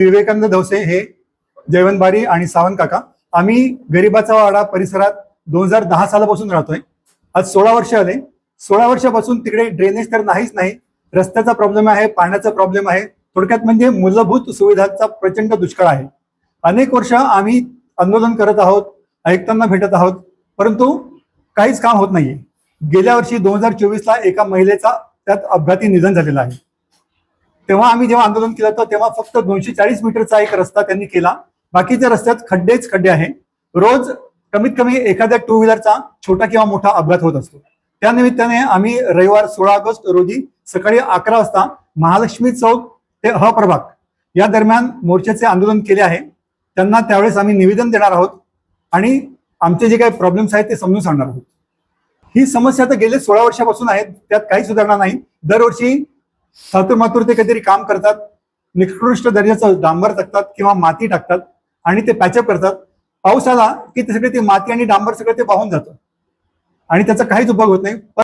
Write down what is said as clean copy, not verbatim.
विवेकानंद दवसे हे जयवंत बारी आणि सावंत काका आम्ही गरिबाचा वाडा परिसरात 2010 सालापासून राहतोय. आज 16 वर्ष आले. 16 वर्षापासून तिकडे ड्रेनेज तर नाहीच नाही, रस्त्याचा प्रॉब्लेम आहे, पाण्याचा प्रॉब्लेम आहे, थोडक्यात म्हणजे मूलभूत सुविधांचा प्रचंड दुष्काळ आहे. अनेक वर्ष आम्ही आंदोलन करत आहोत, आयुक्तांना भेटत आहोत, परंतु काहीच काम होत नाहीये. गेल्या वर्षी 2024ला एका महिलेचा त्यात अपघाती निधन झालेलं आहे. तेव्हा आम्ही जेव्हा आंदोलन केलं होतं तेव्हा फक्त 240 मीटरचा एक रस्ता त्यांनी केला. बाकीच्या रस्त्यात खड्डेच खड्डे आहे. रोज कमीत कमी एखाद्या टू व्हीलरचा छोटा किंवा मोठा अपघात होत असतो. त्यानिमित्ताने आम्ही रविवार 16 ऑगस्ट रोजी सकाळी 11 वाजता महालक्ष्मी चौक ते ह प्रभाग या दरम्यान मोर्चाचे आंदोलन केले आहे. त्यांना त्यावेळेस आम्ही निवेदन देणार आहोत आणि आमचे जे काही प्रॉब्लेम्स आहेत ते समजून सांगणार आहोत. ही समस्या तर गेले 16 वर्षापासून आहे, त्यात काही सुधारणा नाही. दरवर्षी थातुरमातुर ते काहीतरी काम करतात, निकृष्ट दर्जाचं डांबर टाकतात किंवा माती टाकतात आणि ते पॅचअप करतात. पाऊस आला की ते सगळे ते माती आणि डांबर सगळं ते वाहून जातं आणि त्याचा काहीच उपयोग होत नाही.